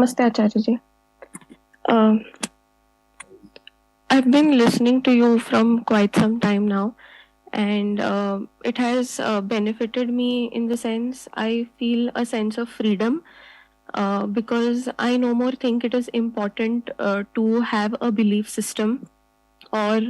Namaste, Acharya ji. Uh, I've been listening to you from quite some time now, and it has benefited me in the sense I feel a sense of freedom because I no more think it is important to have a belief system or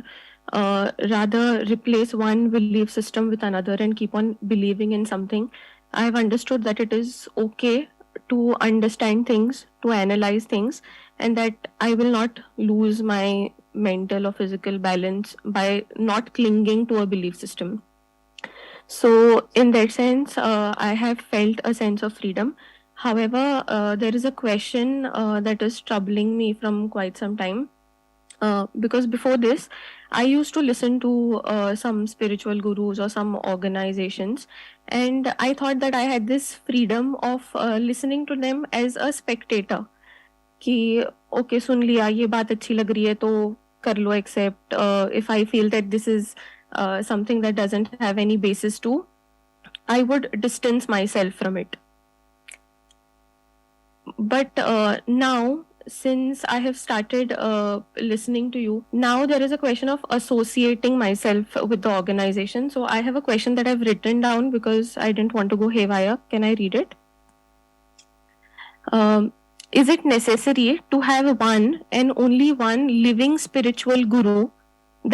rather replace one belief system with another and keep on believing in something. I have understood that it is okay to understand things, to analyze things, and that I will not lose my mental or physical balance by not clinging to a belief system. So, in that sense, I have felt a sense of freedom. However, there is a question that is troubling me from quite some time because before this, I used to listen to some spiritual gurus or some organizations, and I thought that I had this freedom of listening to them as a spectator. कि okay सुन लिया ये बात अच्छी लग रही है तो कर लो except if I feel that this is something that doesn't have any basis to I would distance myself from it but now since I have started listening to you, now there is a question of associating myself with the organization. So I have a question that I've written down because I didn't want to go haywire. Can I read it? Is it necessary to have one and only one living spiritual guru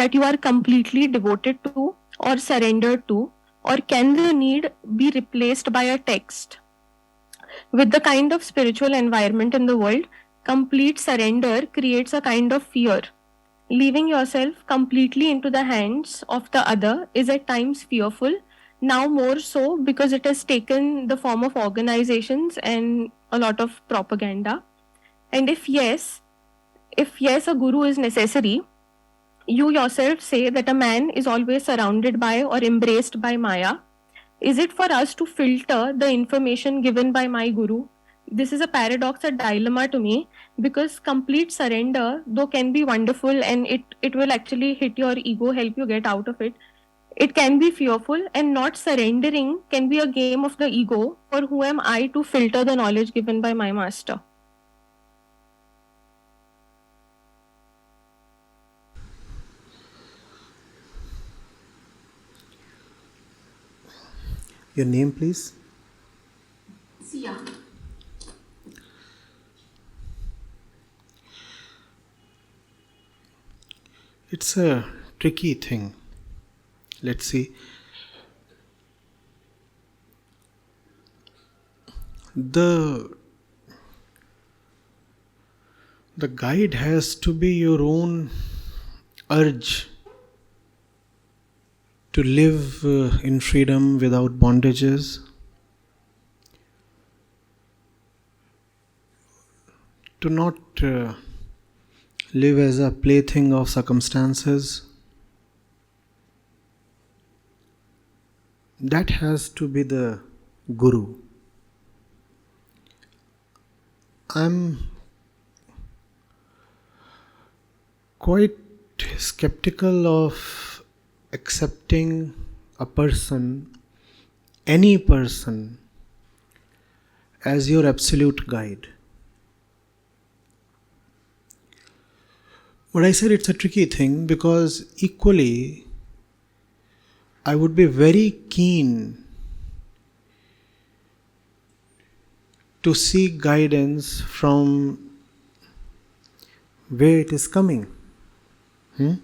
that you are completely devoted to or surrendered to, or can the need be replaced by a text? With the kind of spiritual environment in the world, complete surrender creates a kind of fear. Leaving yourself completely into the hands of the other is at times fearful, now more so because it has taken the form of organizations and a lot of propaganda. And if yes, a guru is necessary, you yourself say that a man is always surrounded by or embraced by Maya. Is it for us to filter the information given by my guru? This is a paradox, a dilemma to me, because complete surrender, though can be wonderful and it will actually hit your ego, help you get out of it, it can be fearful, and not surrendering can be a game of the ego, for who am I to filter the knowledge given by my master? Your name, please? Sia. It's a tricky thing. Let's see. The guide has to be your own urge to live in freedom without bondages, to not live as a plaything of circumstances. That has to be the guru. I'm quite skeptical of accepting a person, any person, as your absolute guide. But I said it's a tricky thing because equally I would be very keen to seek guidance from where it is coming. In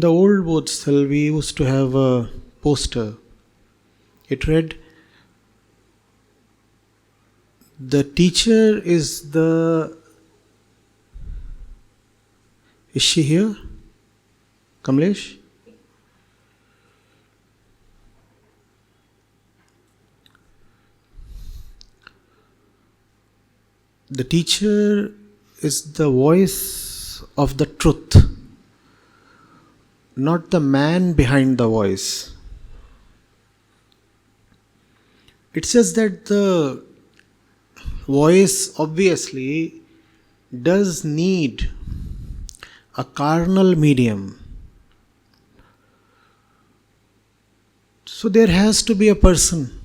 the old Bodhisthal, we used to have a poster. It read, "The teacher is the..." Is she here? Kamlesh? The teacher is the voice of the truth, not the man behind the voice. It says that the voice obviously does need a carnal medium. So there has to be a person.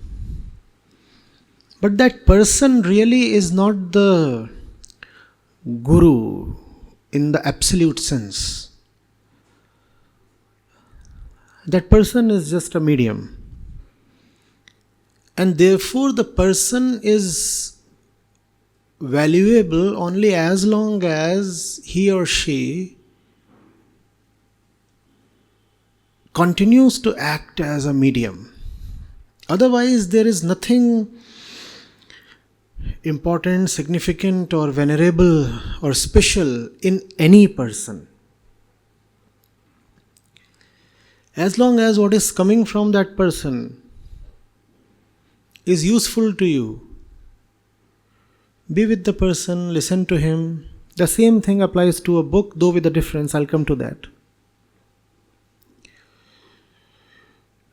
But that person really is not the guru in the absolute sense. That person is just a medium. And therefore the person is valuable only as long as he or she continues to act as a medium. Otherwise, there is nothing important, significant, or venerable or special in any person. As long as what is coming from that person is useful to you, be with the person, listen to him. The same thing applies to a book, though with a difference. I'll come to that.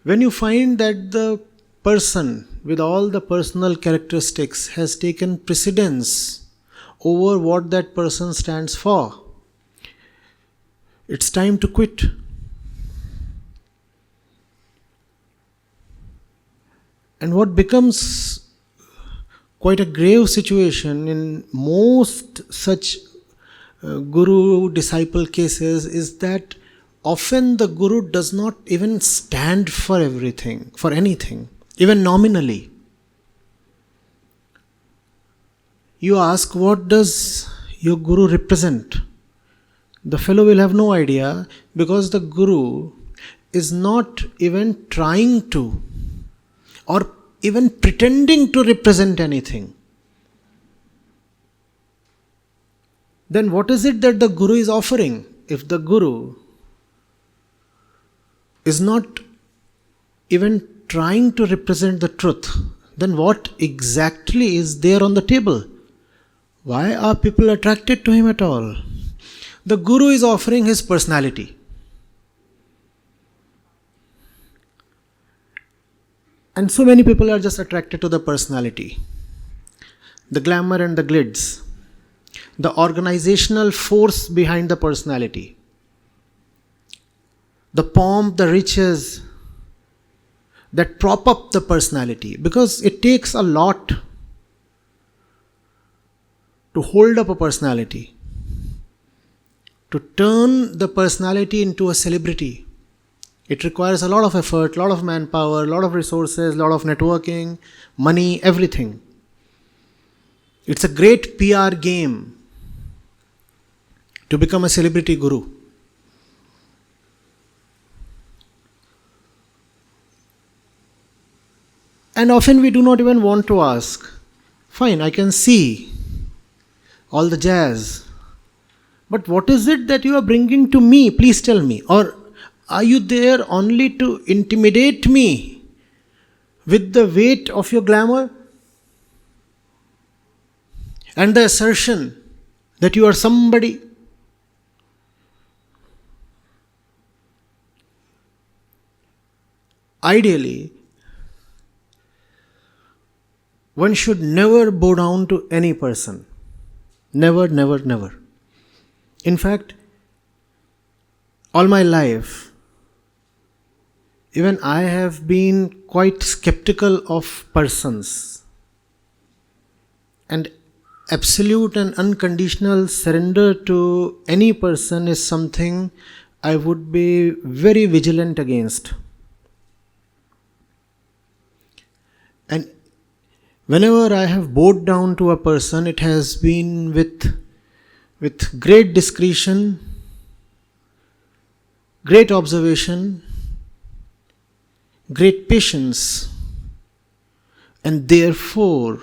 When you find that the person with all the personal characteristics has taken precedence over what that person stands for, it's time to quit. And what becomes quite a grave situation in most such guru-disciple cases is that often the guru does not even stand for everything, for anything, even nominally. You ask, what does your guru represent? The fellow will have no idea, because the guru is not even trying to or even pretending to represent anything. Then what is it that the guru is offering? If the guru is not even trying to represent the truth, then what exactly is there on the table? Why are people attracted to him at all? The guru is offering his personality. And so many people are just attracted to the personality, the glamour and the glitz, the organizational force behind the personality, the pomp, the riches that prop up the personality, because it takes a lot to hold up a personality, to turn the personality into a celebrity. It requires a lot of effort, a lot of manpower, a lot of resources, a lot of networking, money, everything. It's a great PR game to become a celebrity guru. And often we do not even want to ask, fine, I can see all the jazz, but what is it that you are bringing to me? Please tell me. Or are you there only to intimidate me with the weight of your glamour and the assertion that you are somebody? Ideally, one should never bow down to any person. Never, never, never. In fact, all my life, even I have been quite skeptical of persons. And absolute and unconditional surrender to any person is something I would be very vigilant against. And whenever I have bowed down to a person, it has been with great discretion, great observation, great patience, and therefore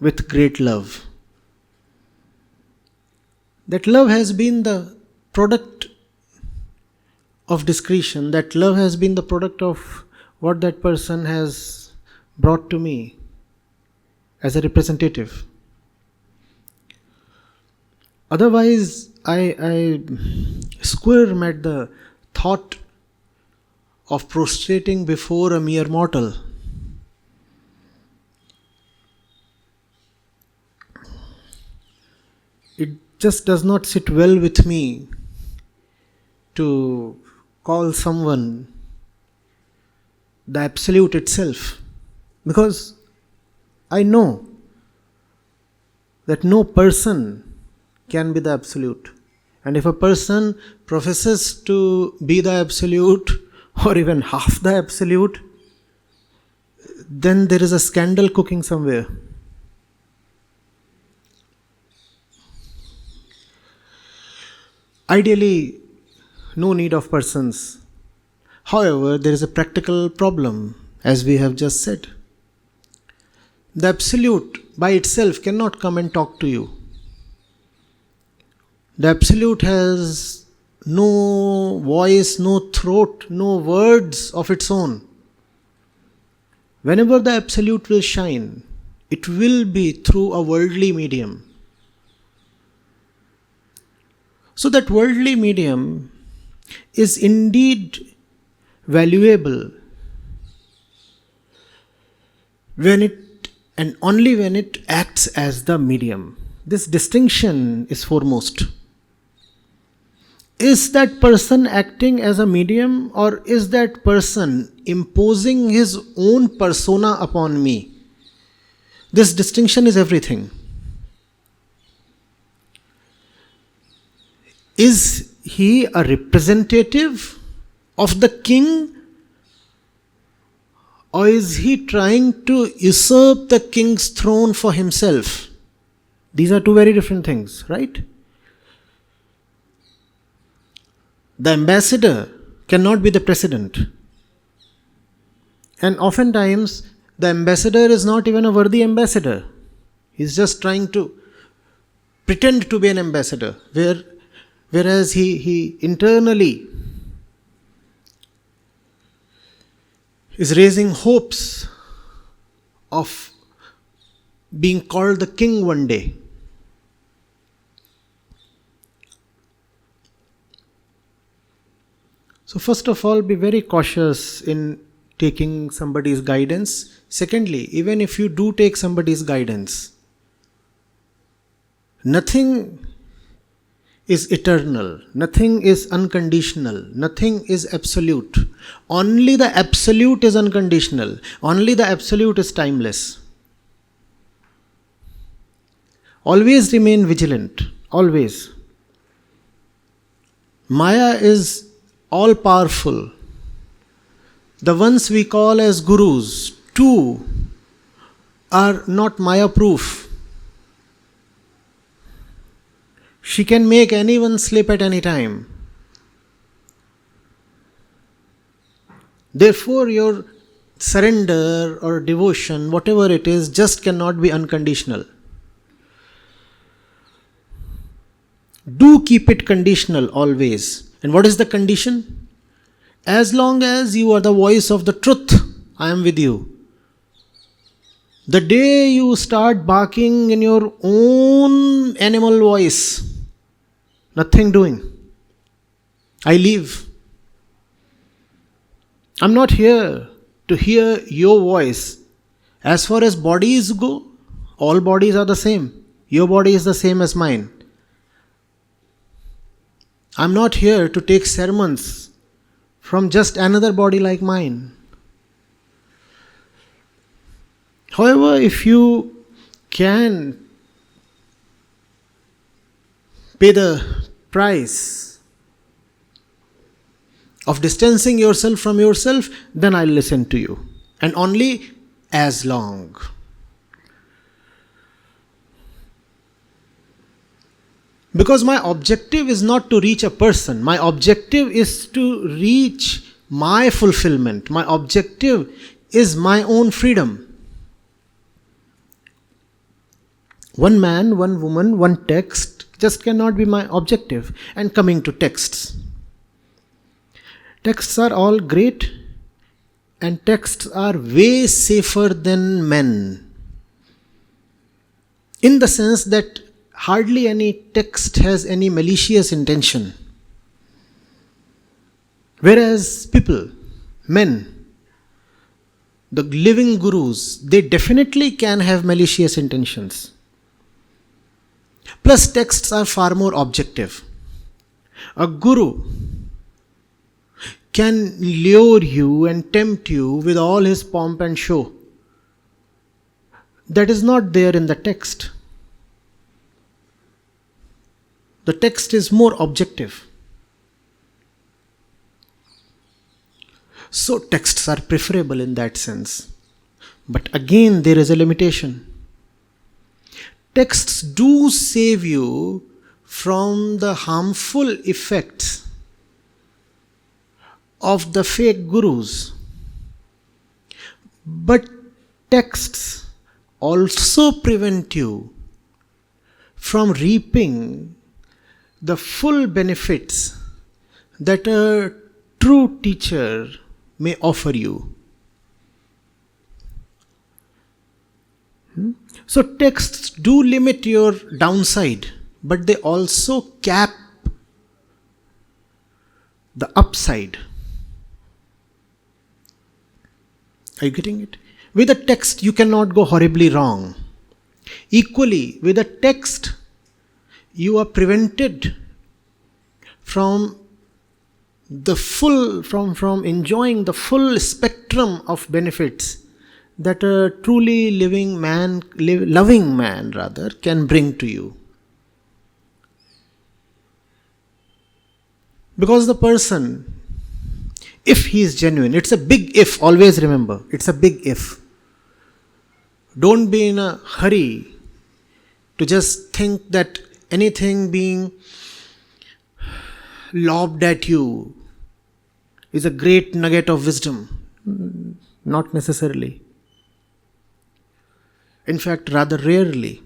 with great love. That love has been the product of discretion, that love has been the product of what that person has brought to me as a representative. Otherwise, I squirm at the thought of prostrating before a mere mortal. It just does not sit well with me to call someone the absolute itself. Because I know that no person can be the absolute. And if a person professes to be the absolute or even half the absolute, then there is a scandal cooking somewhere. Ideally, no need of persons. However, there is a practical problem, as we have just said. The absolute by itself cannot come and talk to you. The absolute has no voice, no throat, no words of its own. Whenever the absolute will shine, it will be through a worldly medium. So that worldly medium is indeed valuable when it, and only when it acts as the medium. This distinction is foremost. Is that person acting as a medium, or is that person imposing his own persona upon me? This distinction is everything. Is he a representative of the king, or is he trying to usurp the king's throne for himself? These are two very different things, right? The ambassador cannot be the president. And oftentimes, the ambassador is not even a worthy ambassador. He's just trying to pretend to be an ambassador, whereas he internally is raising hopes of being called the king one day. So first of all, be very cautious in taking somebody's guidance. Secondly, even if you do take somebody's guidance, nothing is eternal, nothing is unconditional, nothing is absolute. Only the absolute is unconditional, only the absolute is timeless. Always remain vigilant, always. Maya is all powerful. The ones we call as gurus, too, are not Maya proof. She can make anyone slip at any time. Therefore, your surrender or devotion, whatever it is, just cannot be unconditional. Do keep it conditional always. And what is the condition? As long as you are the voice of the truth, I am with you. The day you start barking in your own animal voice, nothing doing, I leave. I'm not here to hear your voice. As far as bodies go, all bodies are the same. Your body is the same as mine. I'm not here to take sermons from just another body like mine. However, if you can pay the price of distancing yourself from yourself, then I'll listen to you. And only as long. Because my objective is not to reach a person. My objective is to reach my fulfillment. My objective is my own freedom. One man, one woman, one text just cannot be my objective. And coming to texts. Texts are all great, and texts are way safer than men. In the sense that hardly any text has any malicious intention. Whereas people, men, the living gurus, they definitely can have malicious intentions. Plus, texts are far more objective. A guru can lure you and tempt you with all his pomp and show. That is not there in the text. The text is more objective. So texts are preferable in that sense. But again, there is a limitation. Texts do save you from the harmful effects of the fake gurus. But texts also prevent you from reaping the full benefits that a true teacher may offer you. So texts do limit your downside, but they also cap the upside. Are you getting it? With a text, you cannot go horribly wrong. Equally, with a text, you are prevented from enjoying the full spectrum of benefits that a truly loving man can bring to you. Because the person, if he is genuine, it's a big if, always remember, it's a big if. Don't be in a hurry to just think that anything being lobbed at you is a great nugget of wisdom. Not necessarily. In fact, rather rarely.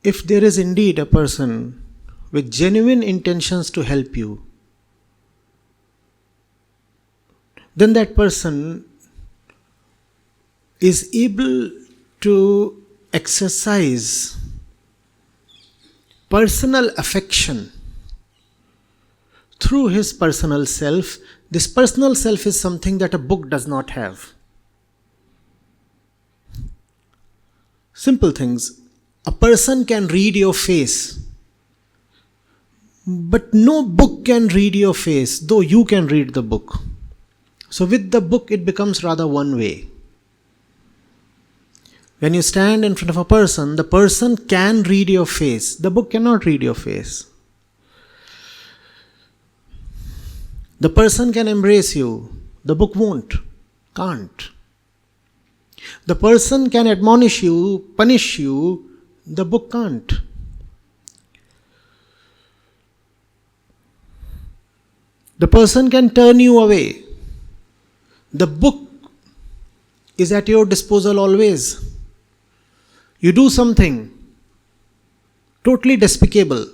If there is indeed a person with genuine intentions to help you, then that person is able to exercise personal affection through his personal self. This personal self is something that a book does not have. Simple things. A person can read your face, but no book can read your face, though you can read the book. So with the book, it becomes rather one way. When you stand in front of a person, the person can read your face. The book cannot read your face. The person can embrace you. The book won't, can't. The person can admonish you, punish you. The book can't. The person can turn you away. The book is at your disposal always. You do something totally despicable,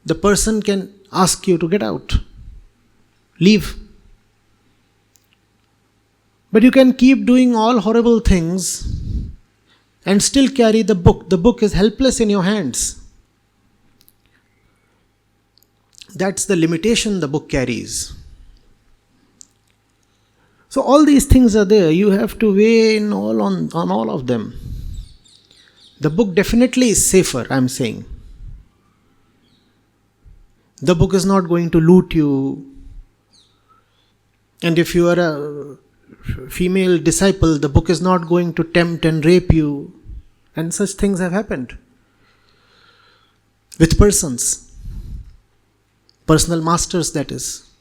the person can ask you to get out, leave. But you can keep doing all horrible things and still carry the book. The book is helpless in your hands. That's the limitation the book carries. So all these things are there. You have to weigh in on all of them. The book definitely is safer, I'm saying. The book is not going to loot you. And if you are a female disciple, the book is not going to tempt and rape you. And such things have happened. With persons. Personal masters, that is.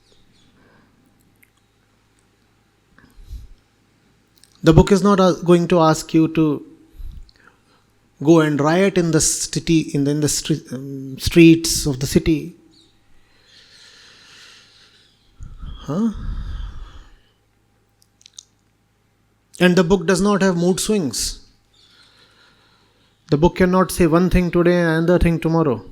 The book is not going to ask you to go and riot in the city, in the streets of the city. And the book does not have mood swings. The book cannot say one thing today and another thing tomorrow.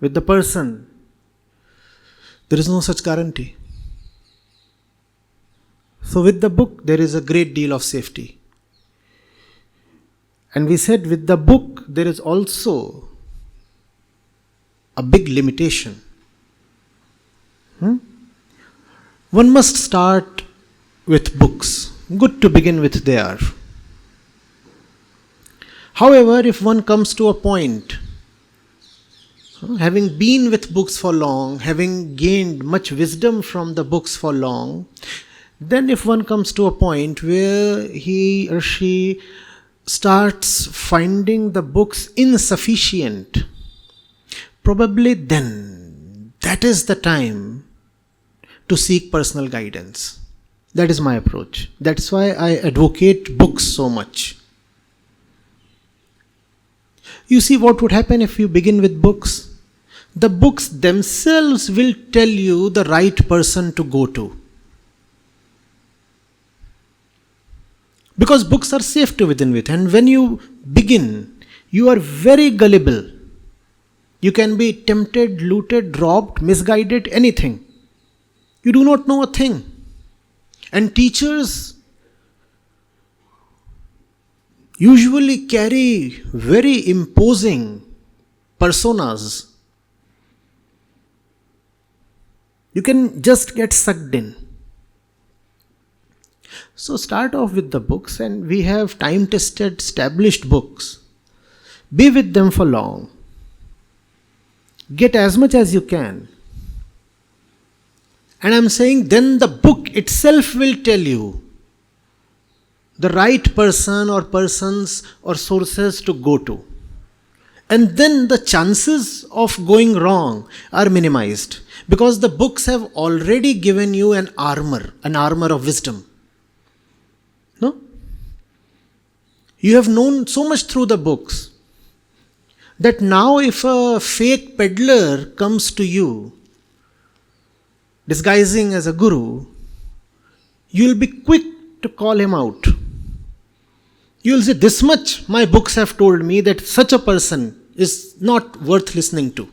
With the person, there is no such guarantee. So with the book, there is a great deal of safety. And we said with the book, there is also a big limitation. One must start with books. Good to begin with they are. However, if one comes to a point, having been with books for long, having gained much wisdom from the books for long, then if one comes to a point where he or she starts finding the books insufficient, probably then that is the time to seek personal guidance. That is my approach. That's why I advocate books so much. You see what would happen if you begin with books? The books themselves will tell you the right person to go to. Because books are safe to begin with, and when you begin, you are very gullible. You can be tempted, looted, robbed, misguided, anything. You do not know a thing. And teachers usually carry very imposing personas. You can just get sucked in. So start off with the books, and we have time-tested, established books. Be with them for long. Get as much as you can. And I'm saying then the book itself will tell you the right person or persons or sources to go to. And then the chances of going wrong are minimized, because the books have already given you an armor of wisdom. No? You have known so much through the books that now if a fake peddler comes to you disguising as a guru, you will be quick to call him out. You will say, this much my books have told me that such a person is not worth listening to.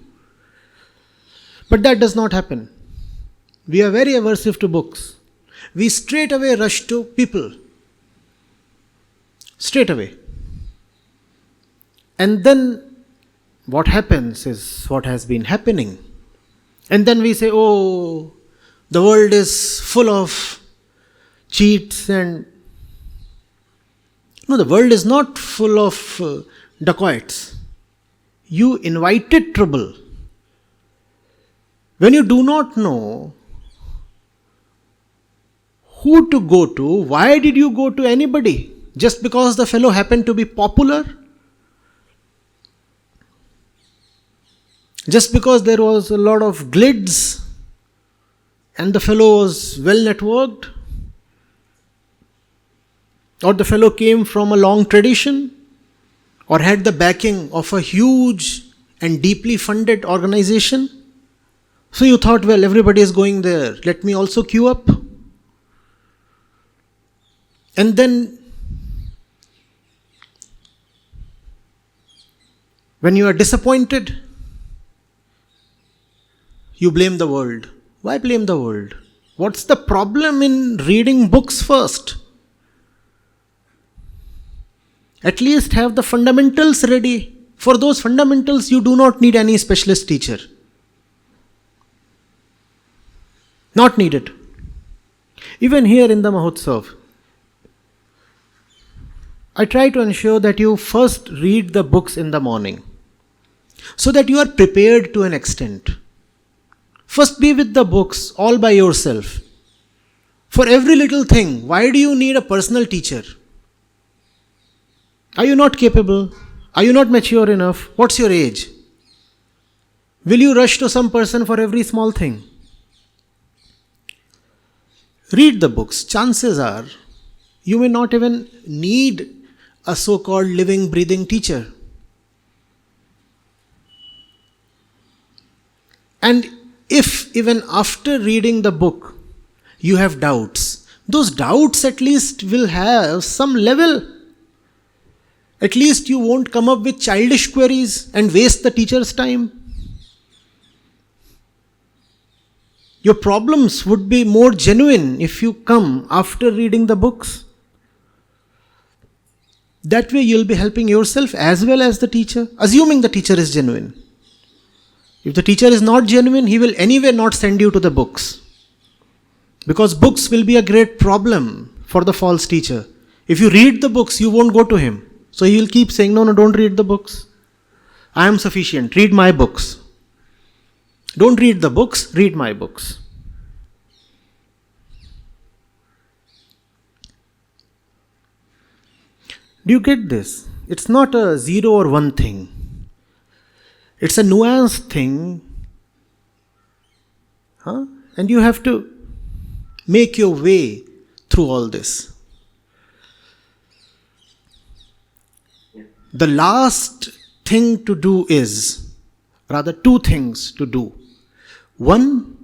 But that does not happen. We are very aversive to books. We straight away rush to people. Straight away. And then what happens is what has been happening. And then we say, oh, the world is full of cheats and... No, the world is not full of dacoits. You invited trouble. When you do not know who to go to, why did you go to anybody? Just because the fellow happened to be popular? Just because there was a lot of glids and the fellow was well networked? Or the fellow came from a long tradition? Or had the backing of a huge and deeply funded organization? So you thought, well, everybody is going there, let me also queue up. And then when you are disappointed, you blame the world. Why blame the world? What's the problem in reading books first? At least have the fundamentals ready. For those fundamentals, you do not need any specialist teacher. Not needed. Even here in the Mahotsav, I try to ensure that you first read the books in the morning, so that you are prepared to an extent. First be with the books all by yourself. For every little thing, why do you need a personal teacher? Are you not capable? Are you not mature enough? What's your age? Will you rush to some person for every small thing? Read the books. Chances are you may not even need a so-called living, breathing teacher. And if even after reading the book you have doubts, those doubts at least will have some level. At least you won't come up with childish queries and waste the teacher's time. Your problems would be more genuine if you come after reading the books. That way you'll be helping yourself as well as the teacher, assuming the teacher is genuine. If the teacher is not genuine, he will anyway not send you to the books. Because books will be a great problem for the false teacher. If you read the books, you won't go to him. So he will keep saying, no, don't read the books. I am sufficient. Read my books. Don't read the books, read my books. Do you get this? It's not a 0 or 1 thing. It's a nuanced thing. And you have to make your way through all this. The last thing to do is, rather 2 things to do. 1,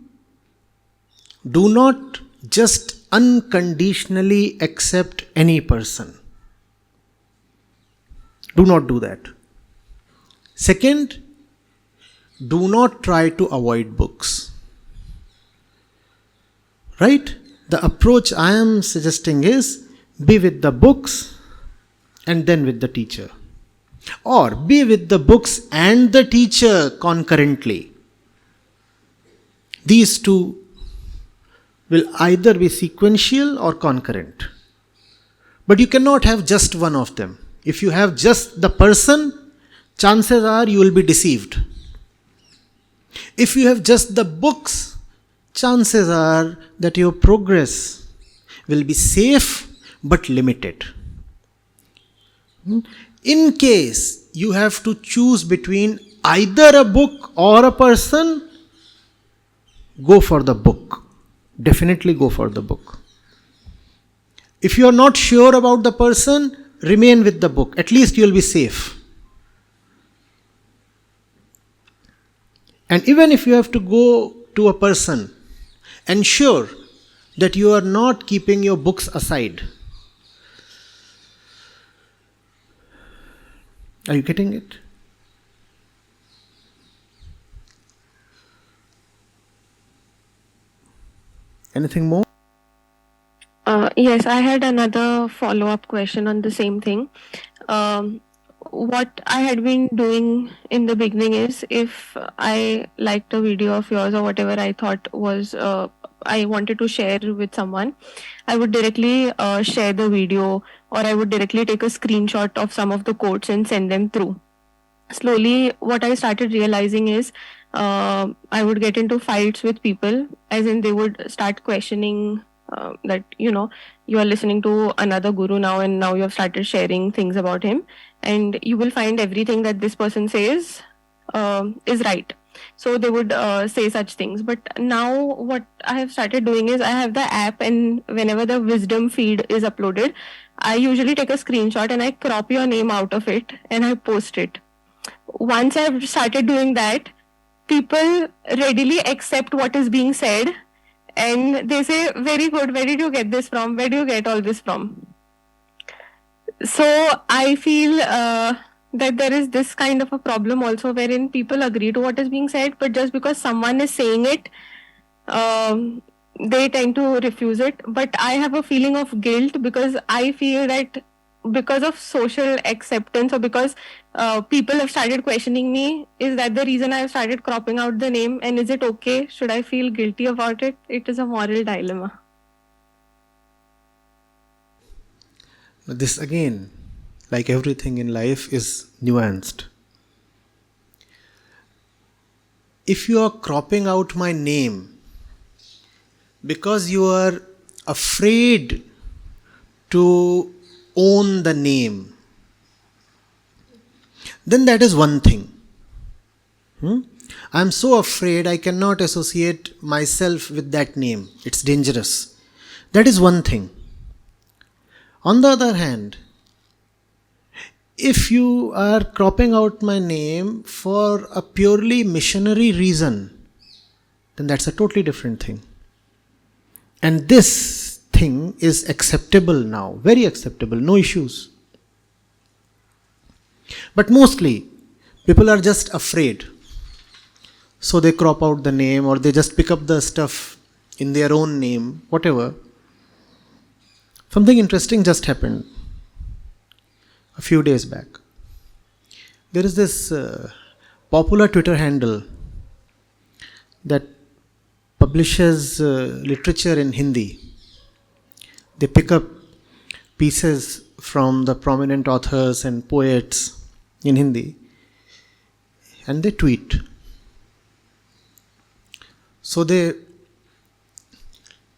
do not just unconditionally accept any person. Do not do that. Second, do not try to avoid books. Right? The approach I am suggesting is, be with the books and then with the teacher. Or be with the books and the teacher concurrently. These 2 will either be sequential or concurrent. But you cannot have just one of them. If you have just the person, chances are you will be deceived. If you have just the books, chances are that your progress will be safe but limited. In case you have to choose between either a book or a person, go for the book. Definitely go for the book. If you are not sure about the person, remain with the book. At least you will be safe. And even if you have to go to a person, ensure that you are not keeping your books aside. Are you getting it? Anything more? Yes, I had another follow-up question on the same thing. What I had been doing in the beginning is, if I liked a video of yours or whatever I thought was I wanted to share with someone, I would directly share the video, or I would directly take a screenshot of some of the quotes and send them through. Slowly, what I started realizing is, I would get into fights with people, as in they would start questioning that, you are listening to another guru now, and now you have started sharing things about him, and you will find everything that this person says is right. So they would say such things. But now what I have started doing is, I have the app, and whenever the wisdom feed is uploaded, I usually take a screenshot and I crop your name out of it and I post it. Once I've started doing that, people readily accept what is being said, and they say, very good, where did you get this from? Where do you get all this from? So I feel that there is this kind of a problem also, wherein people agree to what is being said, but just because someone is saying it, they tend to refuse it. But I have a feeling of guilt, because I feel that because of social acceptance, or because people have started questioning me, is that the reason I have started cropping out the name? And is it okay? Should I feel guilty about it? It is a moral dilemma. This again, like everything in life, is nuanced. If you are cropping out my name because you are afraid to own the name, then that is one thing. I am so afraid I cannot associate myself with that name. It's dangerous. That is one thing. On the other hand, if you are cropping out my name for a purely missionary reason, then that's a totally different thing. And this thing is acceptable now, very acceptable, no issues. But mostly, people are just afraid. So they crop out the name, or they just pick up the stuff in their own name, whatever. Something interesting just happened a few days back. There is this popular Twitter handle that publishes literature in Hindi. They pick up pieces from the prominent authors and poets in Hindi, and they tweet. So they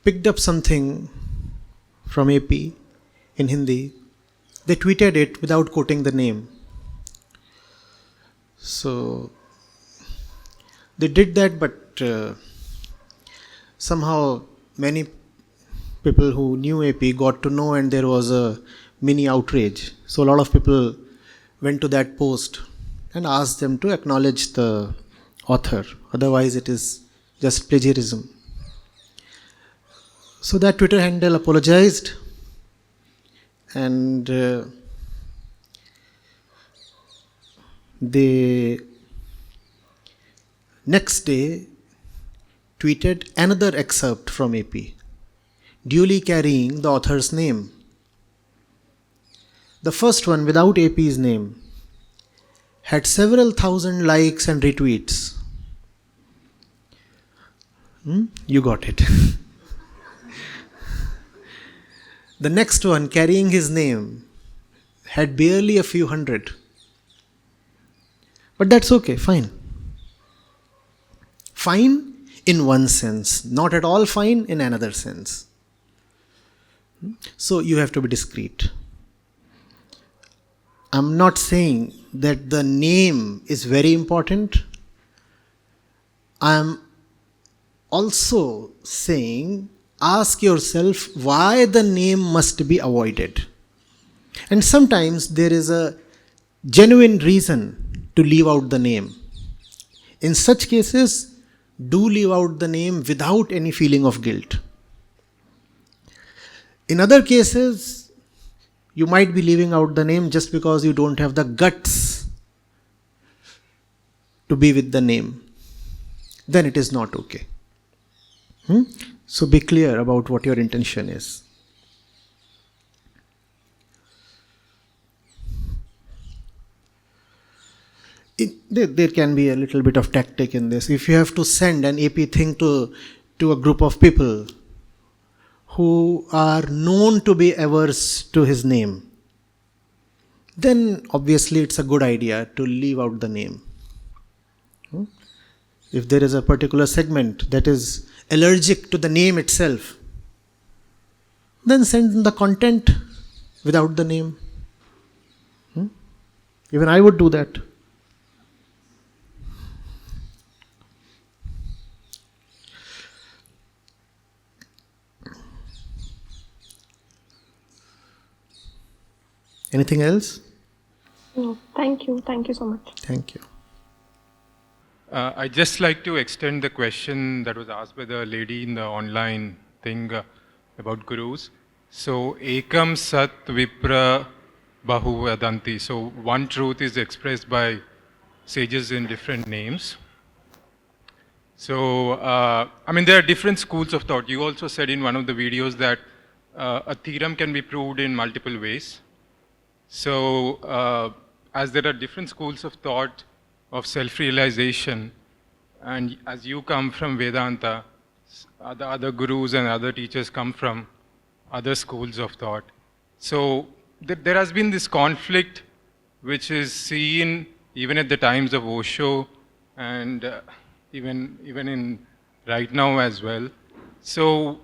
picked up something from AP in Hindi. They tweeted it without quoting the name. So they did that, but somehow many people who knew AP got to know, and there was a mini outrage. So a lot of people went to that post and asked them to acknowledge the author. Otherwise it is just plagiarism. So that Twitter handle apologized, and they next day tweeted another excerpt from AP, duly carrying the author's name. The first one, without AP's name, had several thousand likes and retweets. You got it. The next one, carrying his name, had barely a few hundred. But that's okay, fine. Fine in one sense, not at all fine in another sense. So you have to be discreet. I'm not saying that the name is very important. I'm also saying, ask yourself why the name must be avoided. And sometimes there is a genuine reason to leave out the name. In such cases, do leave out the name without any feeling of guilt. In other cases, you might be leaving out the name just because you don't have the guts to be with the name. Then it is not okay. So be clear about what your intention is. There can be a little bit of tactic in this. If you have to send an AP thing to a group of people who are known to be averse to his name, then obviously it's a good idea to leave out the name. If there is a particular segment that is allergic to the name itself, then send the content without the name. Even I would do that. Anything else? No, thank you. Thank you so much. Thank you. I'd just like to extend the question that was asked by the lady in the online thing about gurus. So, ekam sat vipra bahu vadanti. So, one truth is expressed by sages in different names. So, there are different schools of thought. You also said in one of the videos that a theorem can be proved in multiple ways. So, as there are different schools of thought of self-realization, and as you come from Vedanta, the other gurus and other teachers come from other schools of thought. So, there has been this conflict which is seen even at the times of Osho and even in right now as well. So,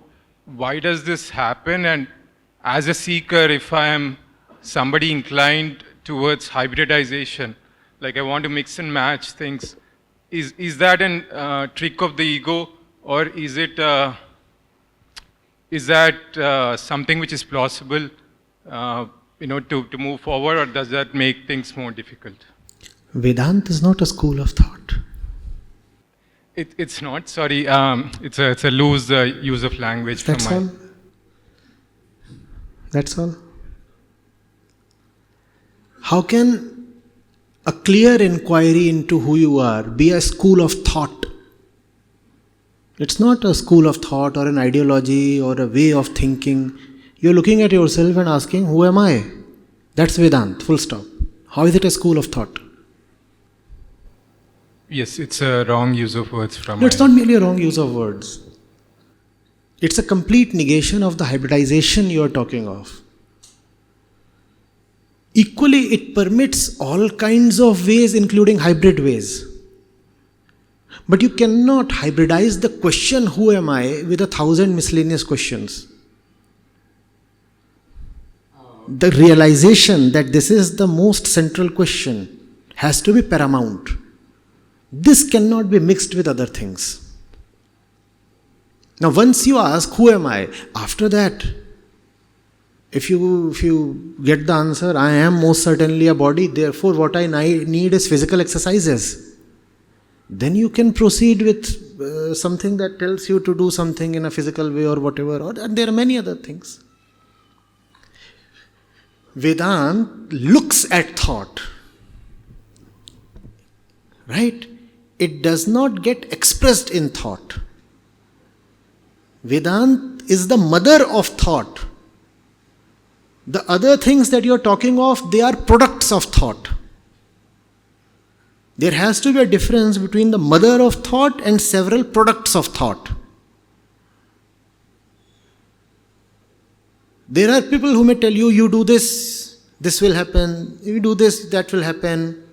why does this happen? And as a seeker, if I am somebody inclined towards hybridization, like I want to mix and match things, is that a trick of the ego, or is that something which is plausible, to move forward, or does that make things more difficult? Vedanta is not a school of thought. It's not. Sorry, it's a loose use of language. That's all. That's all. How can a clear inquiry into who you are be a school of thought? It's not a school of thought or an ideology or a way of thinking. You're looking at yourself and asking, who am I? That's Vedanta, full stop. How is it a school of thought? Yes, it's a wrong use of words from No, it's not merely a wrong use of words. It's a complete negation of the hybridization you're talking of. Equally, it permits all kinds of ways, including hybrid ways. But you cannot hybridize the question, who am I, with 1,000 miscellaneous questions. The realization that this is the most central question has to be paramount. This cannot be mixed with other things. Now, once you ask, who am I? After that, if you get the answer, I am most certainly a body, therefore what I need is physical exercises. Then you can proceed with something that tells you to do something in a physical way or whatever, and there are many other things. Vedanta looks at thought, right? It does not get expressed in thought. Vedanta is the mother of thought. The other things that you are talking of, they are products of thought. There has to be a difference between the mother of thought and several products of thought. There are people who may tell you, you do this, this will happen. You do this, that will happen.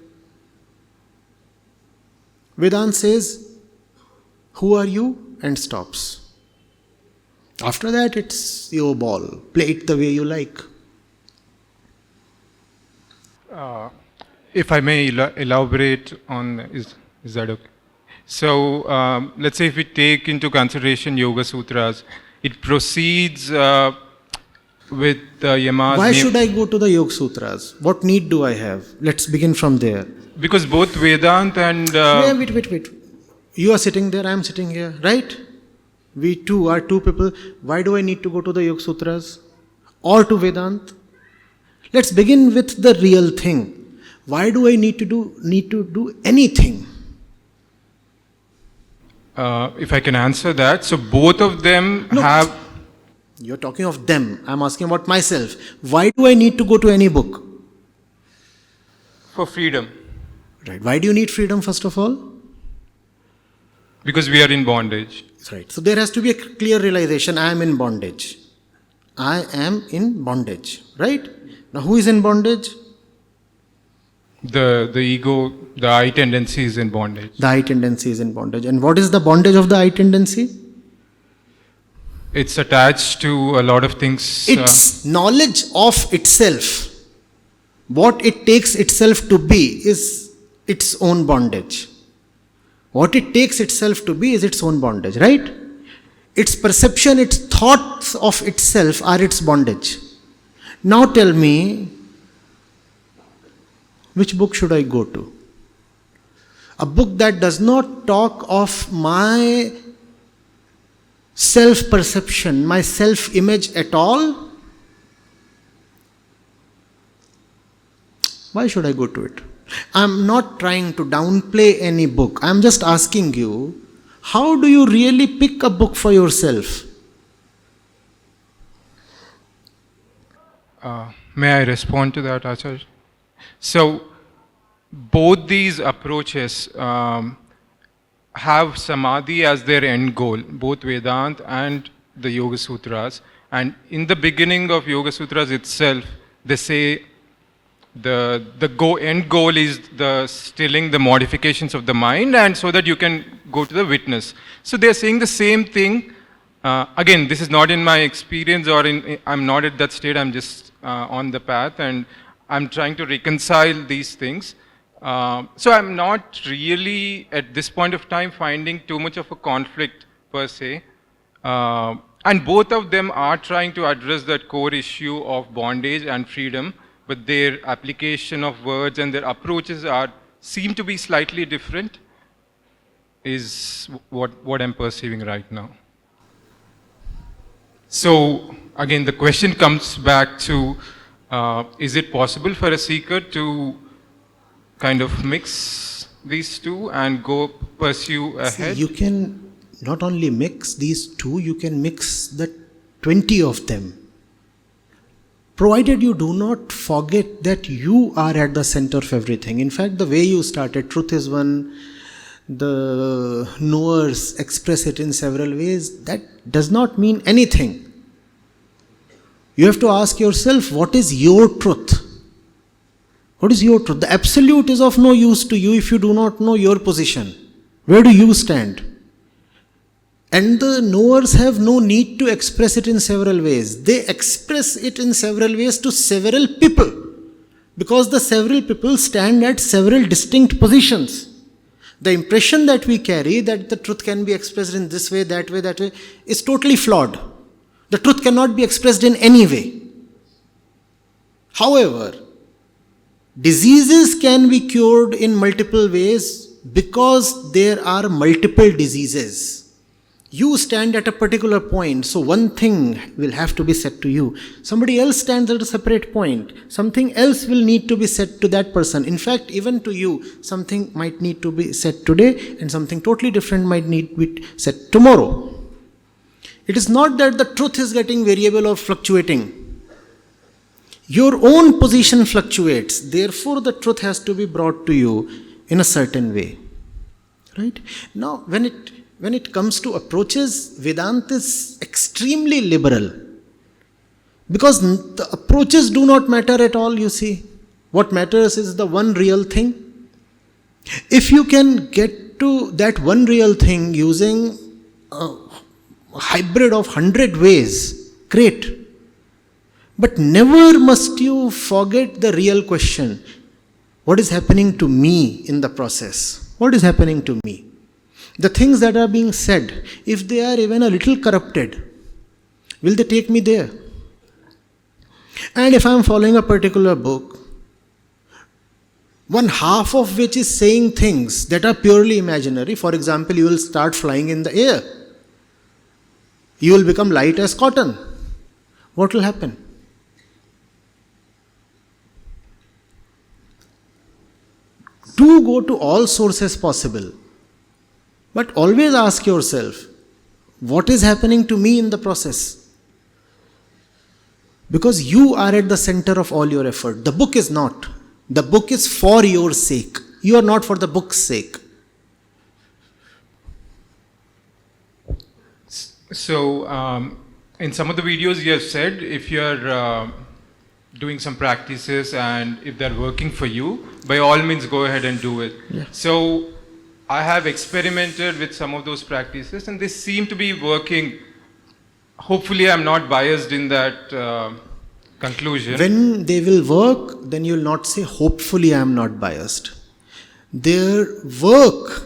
Vedanta says, who are you? And stops. After that, it's your ball. Play it the way you like. If I may elaborate on, is that okay? So, let's say if we take into consideration Yoga Sutras, it proceeds with Yama's... Why should I go to the Yoga Sutras? What need do I have? Let's begin from there. Because both Vedanta and... Wait. You are sitting there, I am sitting here, right? We two are two people. Why do I need to go to the Yoga Sutras? Or to Vedanta? Let's begin with the real thing. Why do I need to do anything? If I can answer that, so both of them have... You're talking of them. I'm asking about myself. Why do I need to go to any book? For freedom. Right. Why do you need freedom, first of all? Because we are in bondage. Right. So there has to be a clear realization, I am in bondage. I am in bondage. Right? Now who is in bondage? The ego, the I tendency is in bondage. The I tendency is in bondage. And what is the bondage of the I tendency? It's attached to a lot of things. Its knowledge of itself, what it takes itself to be, is its own bondage. What it takes itself to be is its own bondage, right? Its perception, its thoughts of itself are its bondage. Now tell me, which book should I go to? A book that does not talk of my self-perception, my self-image at all? Why should I go to it? I'm not trying to downplay any book. I'm just asking you, how do you really pick a book for yourself? May I respond to that, Acharya? So, both these approaches have samadhi as their end goal, both Vedanta and the Yoga Sutras. And in the beginning of Yoga Sutras itself, they say the end goal is the stilling the modifications of the mind, and so that you can go to the witness. So they are saying the same thing. Again, this is not in my experience, or I'm not at that state. I'm just on the path, and I'm trying to reconcile these things. So I'm not really at this point of time finding too much of a conflict per se. And both of them are trying to address that core issue of bondage and freedom, but their application of words and their approaches seem to be slightly different, is what I'm perceiving right now. So again, the question comes back to, is it possible for a seeker to kind of mix these two and go pursue ahead? See, you can not only mix these two, you can mix the 20 of them. Provided you do not forget that you are at the center of everything. In fact, the way you started, truth is one, the knowers express it in several ways, that does not mean anything. You have to ask yourself, what is your truth? What is your truth? The absolute is of no use to you if you do not know your position. Where do you stand? And the knowers have no need to express it in several ways. They express it in several ways to several people, because the several people stand at several distinct positions. The impression that we carry that the truth can be expressed in this way, that way, is totally flawed. The truth cannot be expressed in any way. However, diseases can be cured in multiple ways because there are multiple diseases. You stand at a particular point, so one thing will have to be said to you. Somebody else stands at a separate point. Something else will need to be said to that person. In fact, even to you, something might need to be said today and something totally different might need to be said tomorrow. It is not that the truth is getting variable or fluctuating. Your own position fluctuates. Therefore, the truth has to be brought to you in a certain way. Right? Now, when it comes to approaches, Vedanta is extremely liberal. Because the approaches do not matter at all, you see. What matters is the one real thing. If you can get to that one real thing using a hybrid of 100 ways, great. But never must you forget the real question. What is happening to me in the process? What is happening to me? The things that are being said, if they are even a little corrupted, will they take me there? And if I am following a particular book, one half of which is saying things that are purely imaginary, for example, you will start flying in the air. You will become light as cotton. What will happen? Do go to all sources possible. But always ask yourself, what is happening to me in the process? Because you are at the center of all your effort. The book is not. The book is for your sake. You are not for the book's sake. So, in some of the videos you have said, if you are doing some practices and if they're working for you, by all means go ahead and do it. Yeah. So, I have experimented with some of those practices and they seem to be working. Hopefully I'm not biased in that conclusion. When they will work, then you will not say, hopefully I am not biased. Their work,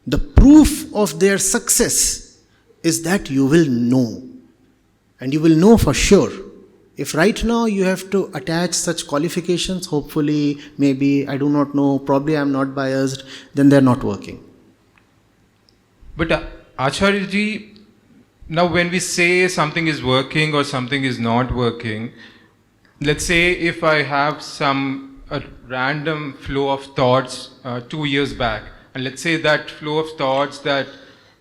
the proof of their success is that you will know. And you will know for sure. If right now you have to attach such qualifications, hopefully, maybe, I do not know, probably I am not biased, then they are not working. But Acharya ji, now when we say something is working or something is not working, let's say if I have a random flow of thoughts 2 years back, and let's say that flow of thoughts, that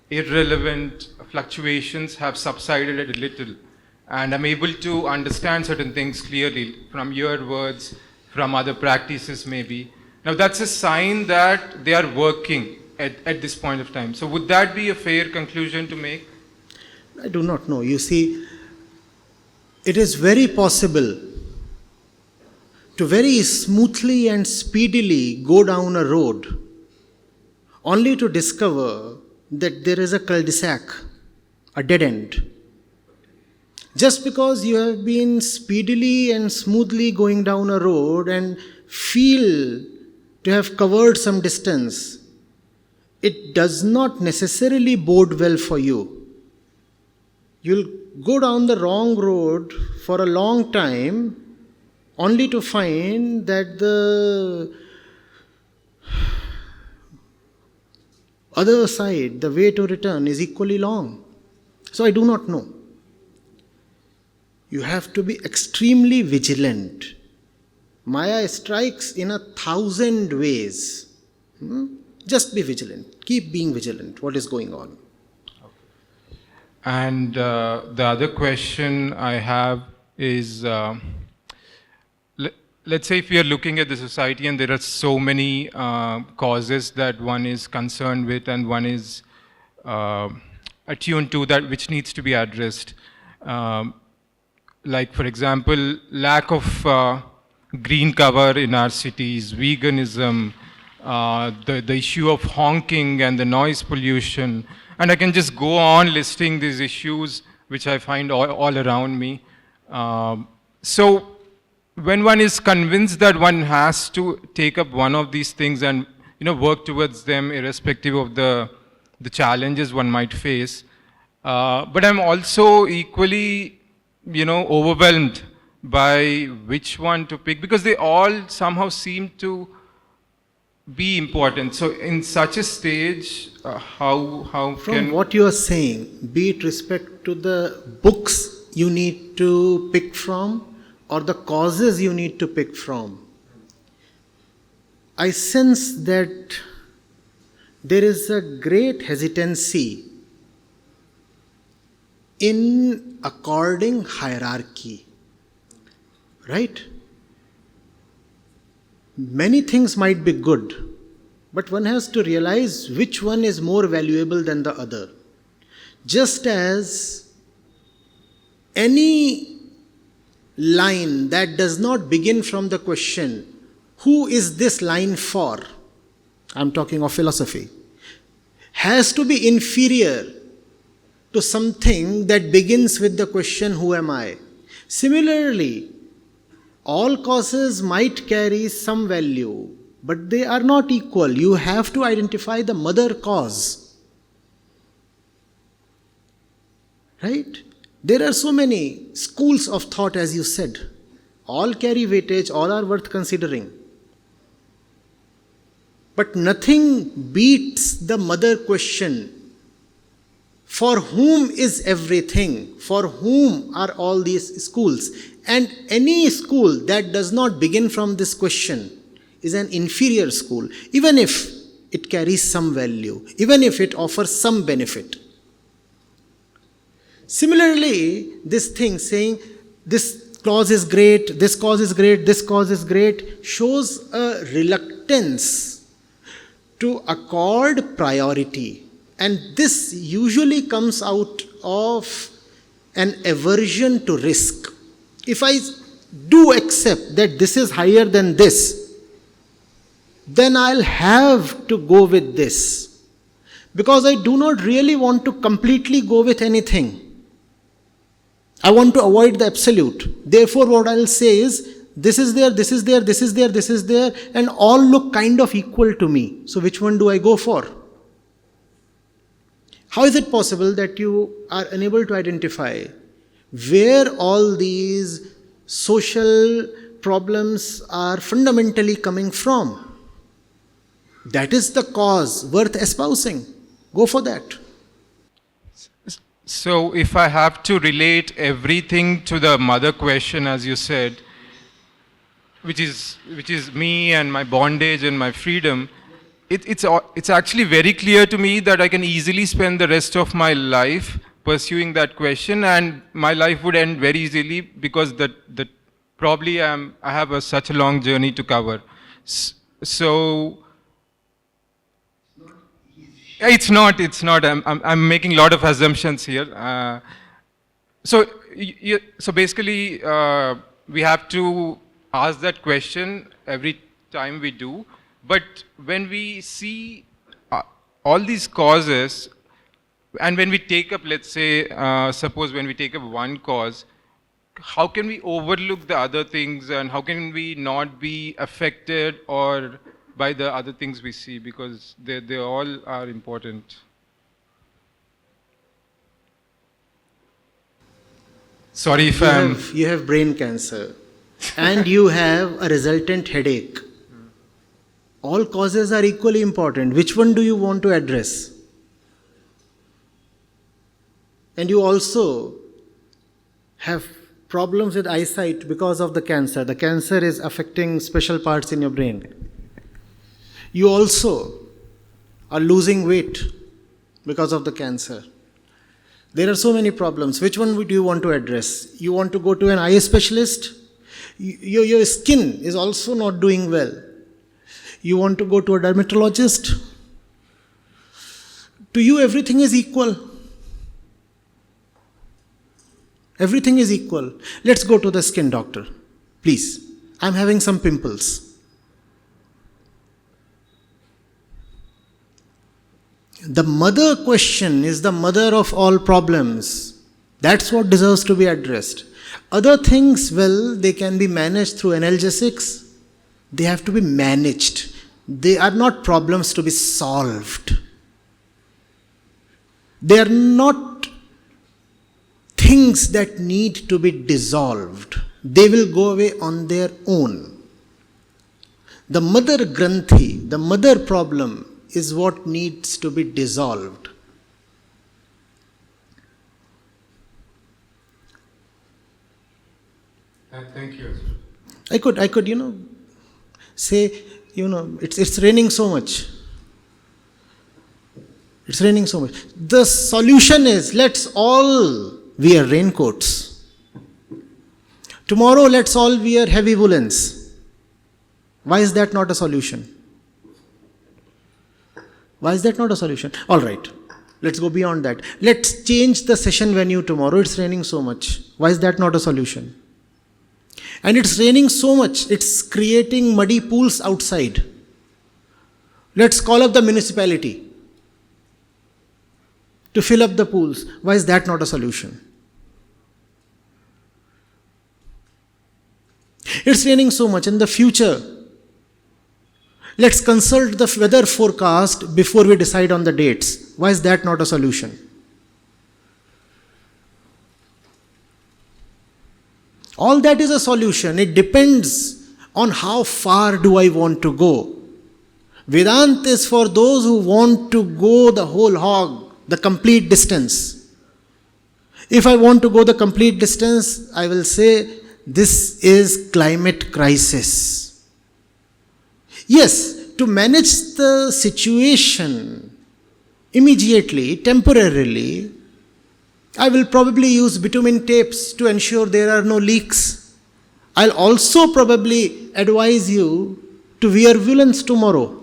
irrelevant fluctuations have subsided a little, and I'm able to understand certain things clearly from your words, from other practices maybe. Now that's a sign that they are working at this point of time. So would that be a fair conclusion to make? I do not know. You see, it is very possible to very smoothly and speedily go down a road only to discover that there is a cul-de-sac, a dead end. Just because you have been speedily and smoothly going down a road and feel to have covered some distance, it does not necessarily bode well for you. You'll go down the wrong road for a long time only to find that the other side, the way to return, is equally long. So I do not know. You have to be extremely vigilant. Maya strikes in 1,000 ways. Just be vigilant. Keep being vigilant. What is going on? And the other question I have is, let's say if we are looking at the society and there are so many causes that one is concerned with and one is attuned to, that which needs to be addressed. Like for example, lack of green cover in our cities, veganism, the issue of honking and the noise pollution. And I can just go on listing these issues which I find all around me. So when one is convinced that one has to take up one of these things and work towards them irrespective of the challenges one might face, but I'm also equally overwhelmed by which one to pick, because they all somehow seem to be important. So in such a stage, how From can... what you are saying, be it respect to the books you need to pick from or the causes you need to pick from, I sense that there is a great hesitancy in according hierarchy, right? Many things might be good, but one has to realize which one is more valuable than the other. Just as any line that does not begin from the question, who is this line for? I'm talking of philosophy. Has to be inferior to something that begins with the question, who am I? Similarly, all causes might carry some value, but they are not equal. You have to identify the mother cause. Right? There are so many schools of thought, as you said. All carry weightage, all are worth considering. But nothing beats the mother question. For whom is everything? For whom are all these schools? And any school that does not begin from this question is an inferior school, even if it carries some value, even if it offers some benefit. Similarly, this thing saying this clause is great, this cause is great, this cause is great, shows a reluctance to accord priority. And this usually comes out of an aversion to risk. If I do accept that this is higher than this, then I'll have to go with this. Because I do not really want to completely go with anything. I want to avoid the absolute. Therefore, what I'll say is, this is there, this is there, this is there, this is there, and all look kind of equal to me. So which one do I go for? How is it possible that you are unable to identify where all these social problems are fundamentally coming from? That is the cause worth espousing. Go for that. So if I have to relate everything to the mother question, as you said, which is me and my bondage and my freedom, it's actually very clear to me that I can easily spend the rest of my life pursuing that question, and my life would end very easily, because that probably I have such a long journey to cover. So it's not. I'm making a lot of assumptions here. So basically, we have to ask that question every time we do. But when we see all these causes, and when we take up, let's say, suppose when we take up one cause, how can we overlook the other things, and how can we not be affected or by the other things we see, because they all are important? Sorry if You have brain cancer and you have a resultant headache. All causes are equally important. Which one do you want to address? And you also have problems with eyesight because of the cancer. The cancer is affecting special parts in your brain. You also are losing weight because of the cancer. There are so many problems. Which one do you want to address? You want to go to an eye specialist? Your skin is also not doing well. You want to go to a dermatologist? To you, everything is equal. Everything is equal. Let's go to the skin doctor. Please. I'm having some pimples. The mother question is the mother of all problems. That's what deserves to be addressed. Other things, well, they can be managed through analgesics. They have to be managed. They are not problems to be solved. They are not things that need to be dissolved. They will go away on their own. The mother granthi, the mother problem, is what needs to be dissolved. Thank you. I could, say, it's raining so much. It's raining so much. The solution is, let's all wear raincoats. Tomorrow, let's all wear heavy woolens. Why is that not a solution? Why is that not a solution? All right, let's go beyond that. Let's change the session venue tomorrow. It's raining so much. Why is that not a solution? And it's raining so much, it's creating muddy pools outside. Let's call up the municipality to fill up the pools. Why is that not a solution? It's raining so much in the future. Let's consult the weather forecast before we decide on the dates. Why is that not a solution? All that is a solution. It depends on how far do I want to go. Vedanta is for those who want to go the whole hog, the complete distance. If I want to go the complete distance, I will say this is climate crisis. Yes, to manage the situation immediately, temporarily, I will probably use bitumen tapes to ensure there are no leaks. I'll also probably advise you to wear woolens tomorrow.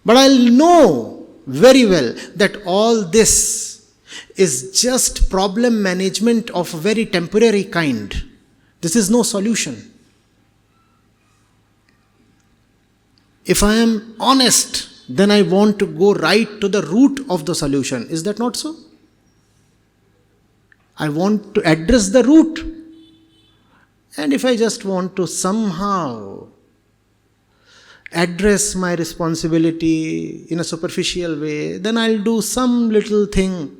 But I'll know very well that all this is just problem management of a very temporary kind. This is no solution. If I am honest, then I want to go right to the root of the solution. Is that not so? I want to address the root. And if I just want to somehow address my responsibility in a superficial way, then I'll do some little thing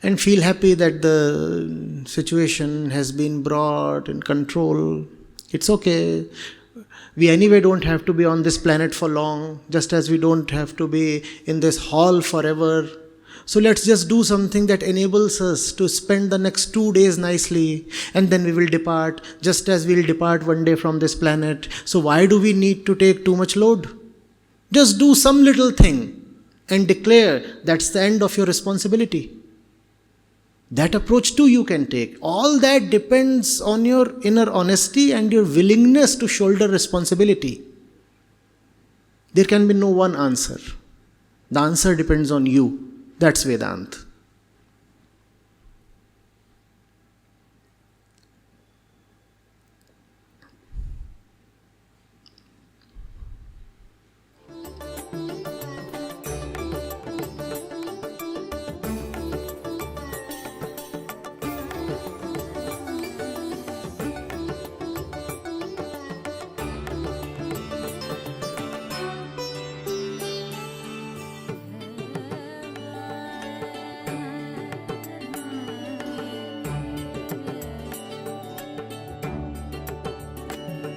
and feel happy that the situation has been brought in control. It's okay. We anyway don't have to be on this planet for long, just as we don't have to be in this hall forever. So let's just do something that enables us to spend the next 2 days nicely, and then we will depart, just as we'll depart one day from this planet. So why do we need to take too much load? Just do some little thing and declare that's the end of your responsibility. That approach too you can take. All that depends on your inner honesty and your willingness to shoulder responsibility. There can be no one answer. The answer depends on you. That's Vedanta.